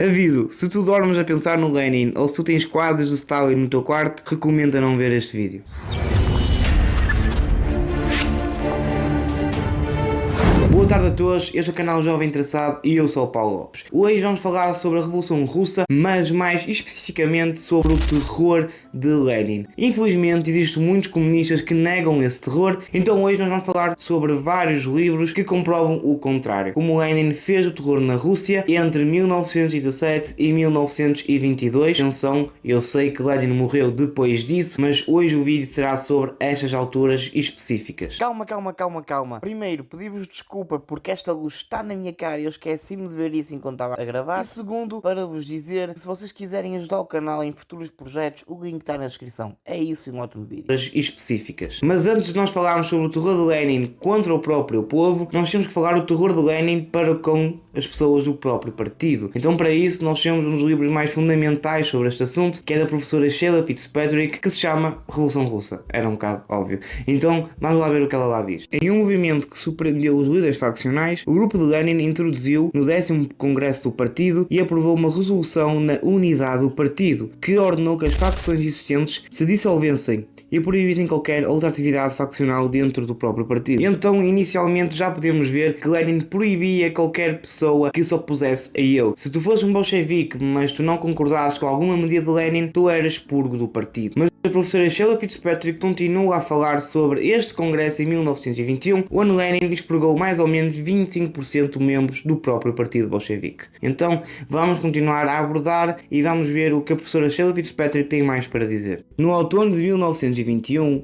Aviso, se tu dormes a pensar no Lenin ou se tu tens quadros de Stalin no teu quarto, recomendo a não ver este vídeo. Boa tarde a todos, este é o canal Jovem Interessado e eu sou o Paulo Lopes. Hoje vamos falar sobre a Revolução Russa, mas mais especificamente sobre o terror de Lenin. Infelizmente existem muitos comunistas que negam esse terror, então hoje nós vamos falar sobre vários livros que comprovam o contrário. Como Lenin fez o terror na Rússia entre 1917 e 1922. Atenção, eu sei que Lenin morreu depois disso, mas hoje o vídeo será sobre estas alturas específicas. Calma. Primeiro, pedimos desculpa porque esta luz está na minha cara e eu esqueci-me de ver isso enquanto estava a gravar. E segundo, para vos dizer que se vocês quiserem ajudar o canal em futuros projetos, o link está na descrição. É isso e um ótimo vídeo. Específicas. Mas antes de nós falarmos sobre o terror de Lenin contra o próprio povo, nós temos que falar o terror de Lenin para com as pessoas do próprio partido. Então para isso nós temos um dos livros mais fundamentais sobre este assunto, que é da professora Sheila Fitzpatrick, que se chama Revolução Russa. Era um bocado óbvio. Então vamos lá ver o que ela lá diz. Em um movimento que surpreendeu os líderes faccionais, o grupo de Lenin introduziu no 10º Congresso do Partido e aprovou uma resolução na unidade do partido, que ordenou que as facções existentes se dissolvessem e proibissem qualquer outra atividade faccional dentro do próprio partido. Então, inicialmente já podemos ver que Lenin proibia qualquer pessoa que se opusesse a ele. Se tu fosses um bolchevique, mas tu não concordasses com alguma medida de Lenin, tu eras expurgo do partido. Mas a professora Sheila Fitzpatrick continua a falar sobre este congresso em 1921, onde Lenin expurgou mais ou menos 25% de membros do próprio partido bolchevique. Então, vamos continuar a abordar e vamos ver o que a professora Sheila Fitzpatrick tem mais para dizer. No outono de 1921,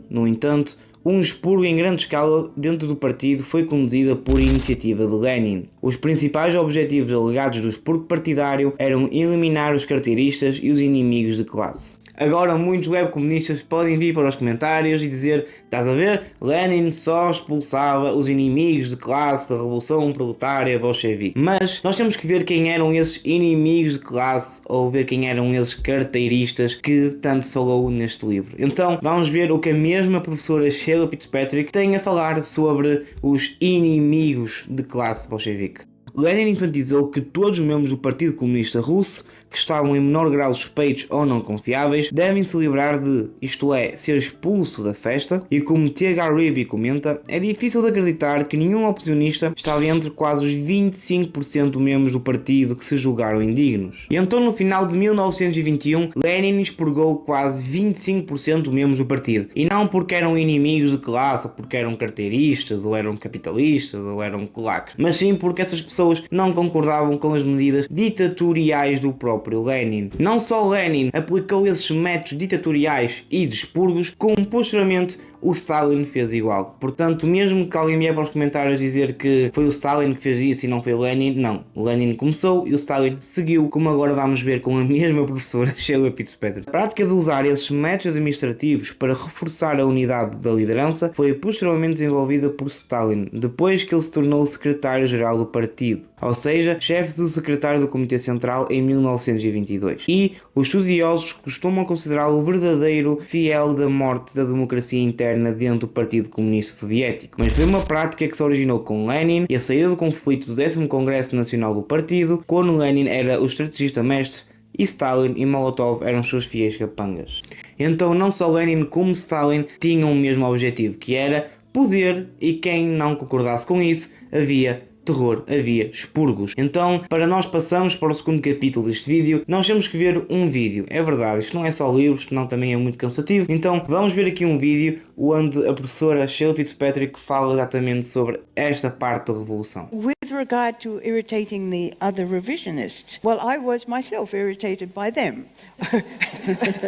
no entanto, um expurgo em grande escala dentro do partido foi conduzida por iniciativa de Lenin. Os principais objetivos alegados do expurgo partidário eram eliminar os carteiristas e os inimigos de classe. Agora muitos webcomunistas podem vir para os comentários e dizer: estás a ver? Lenin só expulsava os inimigos de classe da Revolução Proletária Bolchevique. Mas nós temos que ver quem eram esses inimigos de classe ou ver quem eram esses carteiristas que tanto se falou neste livro. Então vamos ver o que a mesma professora Sheila Fitzpatrick tem a falar sobre os inimigos de classe bolchevique. Lenin enfatizou que todos os membros do Partido Comunista Russo, que estavam em menor grau suspeitos ou não confiáveis, devem se livrar de, isto é, ser expulso da festa, e como T.H. Reilly comenta, é difícil de acreditar que nenhum oposicionista estava entre quase os 25% de membros do partido que se julgaram indignos. E então no final de 1921, Lenin expurgou quase 25% de membros do partido, e não porque eram inimigos de classe, ou porque eram carteiristas, ou eram capitalistas, ou eram kulaks, mas sim porque essas pessoas não concordavam com as medidas ditatoriais do próprio Lenin. Não só Lenin aplicou esses métodos ditatoriais e de expurgos, como posteriormente o Stalin fez igual. Portanto, mesmo que alguém vier para os comentários dizer que foi o Stalin que fez isso e não foi o Lenin, não. O Lenin começou e o Stalin seguiu, como agora vamos ver com a mesma professora Sheila Fitzpatrick. A prática de usar esses métodos administrativos para reforçar a unidade da liderança foi posteriormente desenvolvida por Stalin, depois que ele se tornou secretário-geral do partido, ou seja, chefe do secretário do Comitê Central em 1922. E os estudiosos costumam considerá-lo o verdadeiro fiel da morte da democracia interna dentro do Partido Comunista Soviético. Mas foi uma prática que se originou com Lenin e a saída do conflito do 10º Congresso Nacional do Partido, quando Lenin era o estrategista mestre e Stalin e Molotov eram os seus fiéis capangas. Então não só Lenin como Stalin tinham o mesmo objetivo, que era poder, e quem não concordasse com isso, havia terror, havia expurgos. Então, para nós passamos para o segundo capítulo deste vídeo, nós temos que ver um vídeo. É verdade, isto não é só livros, senão também é muito cansativo. Então, vamos ver aqui um vídeo onde a professora Sheila Fitzpatrick fala exatamente sobre esta parte da revolução. With regard to irritating the other revisionists, well, I was myself irritated by them.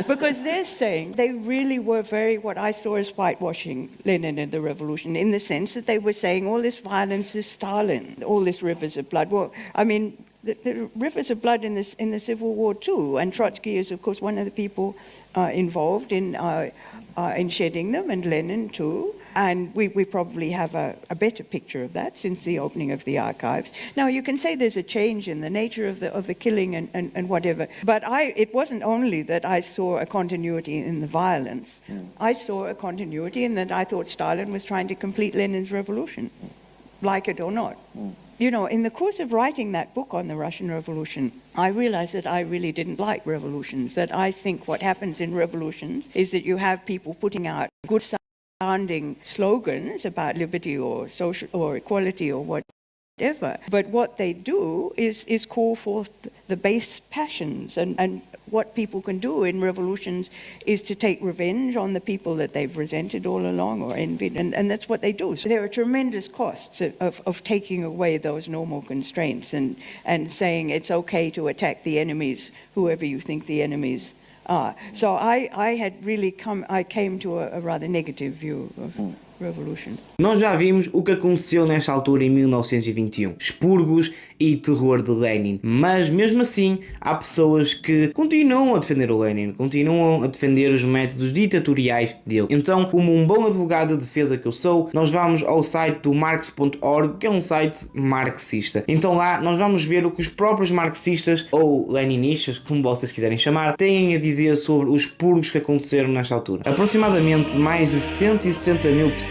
Because they're saying they really were what I saw as whitewashing Lenin and the revolution, in the sense that they were saying all this violence is Stalin, all this rivers of blood. Well, I mean, the rivers of blood in the Civil War too, and Trotsky is, of course, one of the people involved in shedding them, and Lenin too. And we probably have a better picture of that since the opening of the archives. Now, you can say there's a change in the nature of the killing and whatever, but it wasn't only that I saw a continuity in the violence. I saw a continuity in that I thought Stalin was trying to complete Lenin's revolution, like it or not. You know, in the course of writing that book on the Russian Revolution, I realized that I really didn't like revolutions, that I think what happens in revolutions is that you have people putting out good sounding slogans about liberty or social or equality or whatever. But what they do is call forth the base passions. And what people can do in revolutions is to take revenge on the people that they've resented all along or envied. And that's what they do. So there are tremendous costs of taking away those normal constraints and saying it's okay to attack the enemies, whoever you think the enemies are. So I came to a rather negative view of revolution. Nós já vimos o que aconteceu nesta altura em 1921, expurgos e terror de Lenin, mas mesmo assim há pessoas que continuam a defender o Lenin, continuam a defender os métodos ditatoriais dele. Então, como um bom advogado de defesa que eu sou, nós vamos ao site do Marx.org, que é um site marxista. Então lá nós vamos ver o que os próprios marxistas ou leninistas, como vocês quiserem chamar, têm a dizer sobre os expurgos que aconteceram nesta altura. Aproximadamente mais de 170 mil pessoas,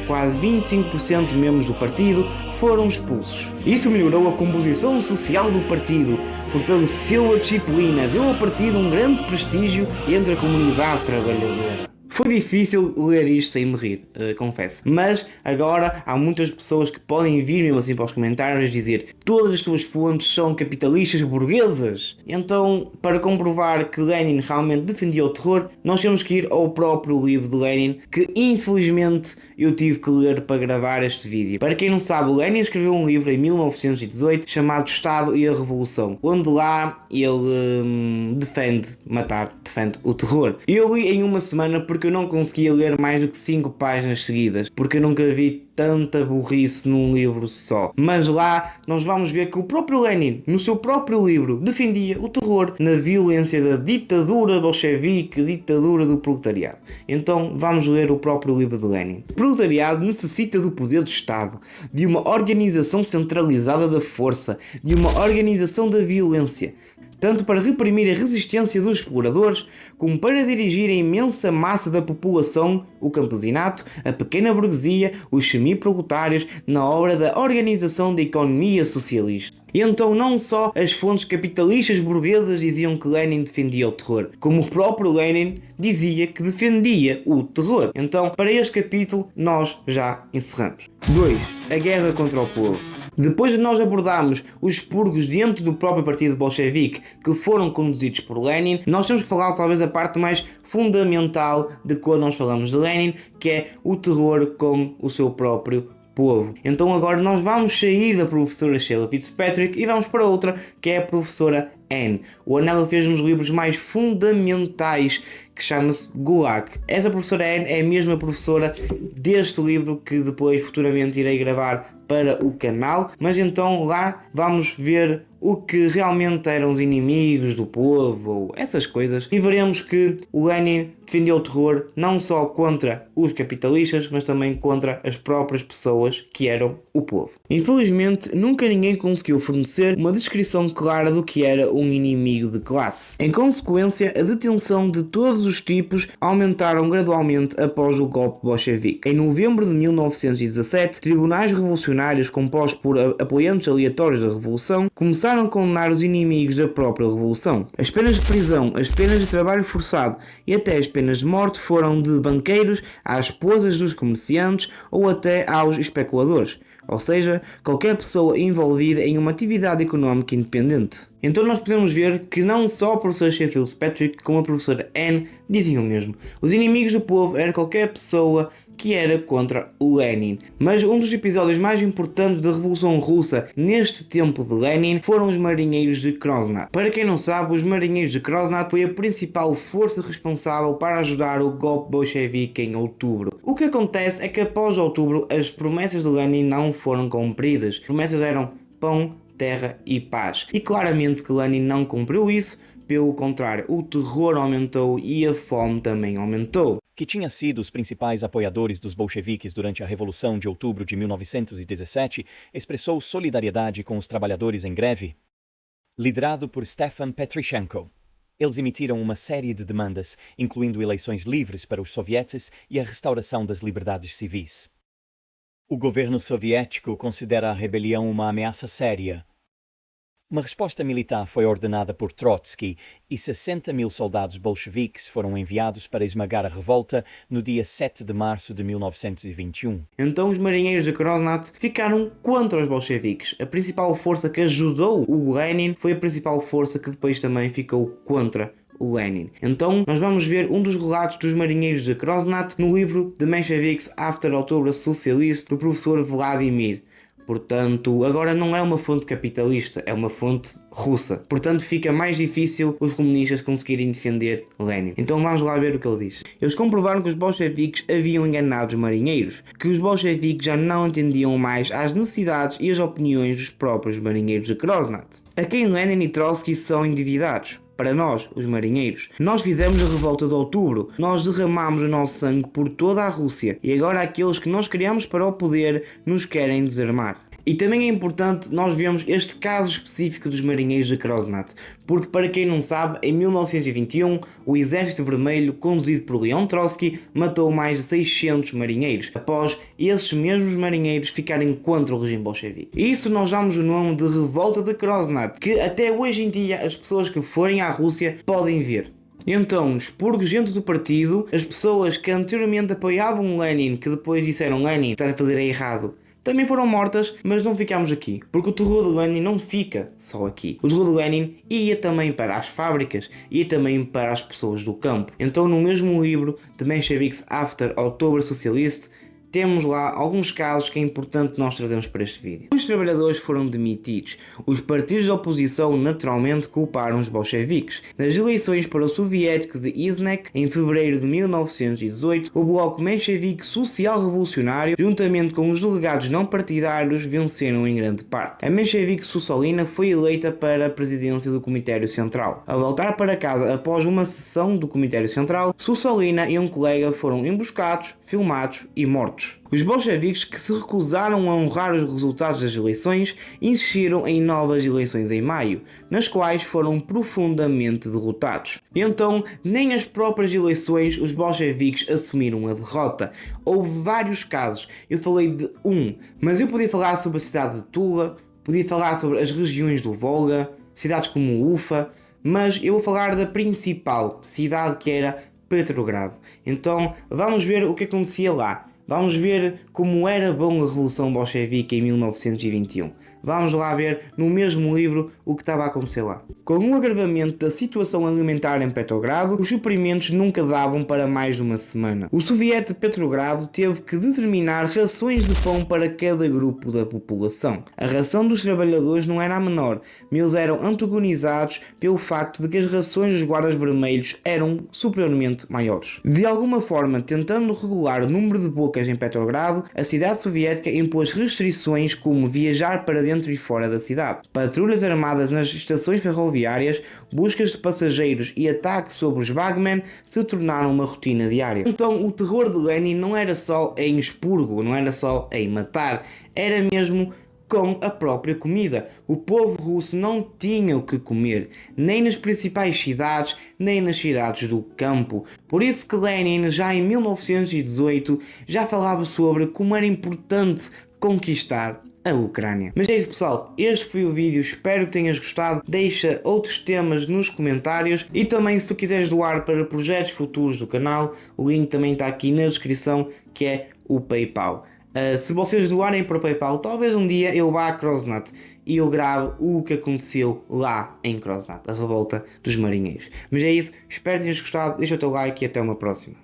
quase 25% de membros do partido, foram expulsos. Isso melhorou a composição social do partido, fortaleceu a disciplina, deu ao partido um grande prestígio entre a comunidade trabalhadora. Foi difícil ler isto sem me rir, confesso. Mas agora há muitas pessoas que podem vir mesmo assim para os comentários dizer todas as tuas fontes são capitalistas burguesas. Então, para comprovar que Lenin realmente defendia o terror, nós temos que ir ao próprio livro de Lenin, que infelizmente eu tive que ler para gravar este vídeo. Para quem não sabe, Lenin escreveu um livro em 1918 chamado Estado e a Revolução, onde lá ele defende o terror. Eu li em uma semana porque eu não conseguia ler mais do que 5 páginas seguidas, porque eu nunca vi tanta burrice num livro só. Mas lá nós vamos ver que o próprio Lenin, no seu próprio livro, defendia o terror na violência da ditadura bolchevique, ditadura do proletariado. Então vamos ler o próprio livro de Lenin. O proletariado necessita do poder do Estado, de uma organização centralizada da força, de uma organização da violência, tanto para reprimir a resistência dos exploradores, como para dirigir a imensa massa da população, o campesinato, a pequena burguesia, os semi-proletários, na obra da organização da economia socialista. E então não só as fontes capitalistas burguesas diziam que Lenin defendia o terror, como o próprio Lenin dizia que defendia o terror. Então, para este capítulo, nós já encerramos. 2. A guerra contra o povo. Depois de nós abordarmos os expurgos dentro do próprio partido bolchevique que foram conduzidos por Lenin, nós temos que falar talvez da parte mais fundamental de quando nós falamos de Lenin, que é o terror com o seu próprio povo. Então agora nós vamos sair da professora Sheila Fitzpatrick e vamos para outra, que é a professora Anne. O Anela fez uns livros mais fundamentais que chama-se Gulag. Essa professora Anne é a mesma professora deste livro que depois futuramente irei gravar para o canal, mas então lá vamos ver o que realmente eram os inimigos do povo, ou essas coisas, e veremos que o Lenin defendeu o terror não só contra os capitalistas, mas também contra as próprias pessoas que eram o povo. Infelizmente, nunca ninguém conseguiu fornecer uma descrição clara do que era um inimigo de classe. Em consequência, a detenção de todos os tipos aumentaram gradualmente após o golpe bolchevique. Em novembro de 1917, tribunais revolucionários compostos por apoiantes aleatórios da revolução começaram a condenar os inimigos da própria revolução. As penas de prisão, as penas de trabalho forçado e até as penas de morte foram de banqueiros às esposas dos comerciantes ou até aos especuladores, ou seja, qualquer pessoa envolvida em uma atividade económica independente. Então nós podemos ver que não só a professora Sheffield Fitzpatrick como a professora Anne diziam o mesmo. Os inimigos do povo era qualquer pessoa que era contra o Lenin. Mas um dos episódios mais importantes da Revolução Russa neste tempo de Lenin foram os marinheiros de Krasnaya. Para quem não sabe, os marinheiros de Krasnaya foi a principal força responsável para ajudar o golpe bolchevique em outubro. O que acontece é que após outubro as promessas de Lenin não foram cumpridas. As promessas eram pão, terra e paz. E claramente que Lenin não cumpriu isso, pelo contrário, o terror aumentou e a fome também aumentou. Que tinha sido os principais apoiadores dos bolcheviques durante a Revolução de Outubro de 1917, expressou solidariedade com os trabalhadores em greve, liderado por Stefan Petrichenko. Eles emitiram uma série de demandas, incluindo eleições livres para os sovietes e a restauração das liberdades civis. O governo soviético considera a rebelião uma ameaça séria. Uma resposta militar foi ordenada por Trotsky e 60 mil soldados bolcheviques foram enviados para esmagar a revolta no dia 7 de março de 1921. Então os marinheiros de Krosnat ficaram contra os bolcheviques. A principal força que ajudou o Lenin foi a principal força que depois também ficou contra o Lenin. Então nós vamos ver um dos relatos dos marinheiros de Krosnat no livro The Mensheviks After October Socialist do professor Vladimir. Portanto, agora não é uma fonte capitalista, é uma fonte russa. Portanto, fica mais difícil os comunistas conseguirem defender Lenin. Então vamos lá ver o que ele diz. Eles comprovaram que os bolcheviques haviam enganado os marinheiros, que os bolcheviques já não entendiam mais as necessidades e as opiniões dos próprios marinheiros de Krosnat, a quem Lenin e Trotsky são endividados. Para nós, os marinheiros, nós fizemos a revolta de outubro, nós derramamos o nosso sangue por toda a Rússia e agora aqueles que nós criamos para o poder nos querem desarmar. E também é importante nós vermos este caso específico dos marinheiros de Krosnat, porque para quem não sabe, em 1921 o Exército Vermelho, conduzido por Leon Trotsky, matou mais de 600 marinheiros, após esses mesmos marinheiros ficarem contra o regime bolchevique. E isso nós damos o nome de Revolta de Krosnat, que até hoje em dia as pessoas que forem à Rússia podem ver. Então, expurgos dentro do partido, as pessoas que anteriormente apoiavam Lenin, que depois disseram Lenin, está a fazer é errado, também foram mortas, mas não ficamos aqui, porque o terror de Lenin não fica só aqui. O terror de Lenin ia também para as fábricas, ia também para as pessoas do campo. Então no mesmo livro, The Mensheviks After October Socialist, temos lá alguns casos que é importante nós trazermos para este vídeo. Os trabalhadores foram demitidos. Os partidos de oposição naturalmente culparam os bolcheviques. Nas eleições para o soviético de Izhnek, em fevereiro de 1918, o bloco menchevique social-revolucionário, juntamente com os delegados não partidários, venceram em grande parte. A menchevique Sussolina foi eleita para a presidência do Comitê Central. Ao voltar para casa após uma sessão do Comitê Central, Sussolina e um colega foram emboscados, filmados e mortos. Os bolcheviques, que se recusaram a honrar os resultados das eleições, insistiram em novas eleições em maio, nas quais foram profundamente derrotados. Então, nem as próprias eleições os bolcheviques assumiram a derrota. Houve vários casos, eu falei de um, mas eu podia falar sobre a cidade de Tula, podia falar sobre as regiões do Volga, cidades como Ufa, mas eu vou falar da principal cidade, que era Petrogrado. Então, vamos ver o que acontecia lá. Vamos ver como era bom a Revolução Bolchevique em 1921. Vamos lá ver no mesmo livro o que estava a acontecer lá. Com o agravamento da situação alimentar em Petrogrado, os suprimentos nunca davam para mais de uma semana. O soviete de Petrogrado teve que determinar rações de pão para cada grupo da população. A ração dos trabalhadores não era a menor, mas eles eram antagonizados pelo facto de que as rações dos guardas vermelhos eram superiormente maiores. De alguma forma, tentando regular o número de bocas em Petrogrado, a cidade soviética impôs restrições como viajar para dentro e fora da cidade. Patrulhas armadas nas estações ferroviárias, buscas de passageiros e ataques sobre os bagmen se tornaram uma rotina diária. Então o terror de Lenin não era só em expurgo, não era só em matar, era mesmo com a própria comida. O povo russo não tinha o que comer, nem nas principais cidades, nem nas cidades do campo. Por isso que Lenin, já em 1918, já falava sobre como era importante conquistar a Ucrânia. Mas é isso, pessoal, este foi o vídeo, espero que tenhas gostado. Deixa outros temas nos comentários e também, se tu quiseres doar para projetos futuros do canal, o link também está aqui na descrição, que é o PayPal. Se vocês doarem para o PayPal, talvez um dia eu vá a Krosnat e eu gravo o que aconteceu lá em Krosnat, a revolta dos marinheiros. Mas é isso, espero que tenhas gostado, deixa o teu like e até uma próxima.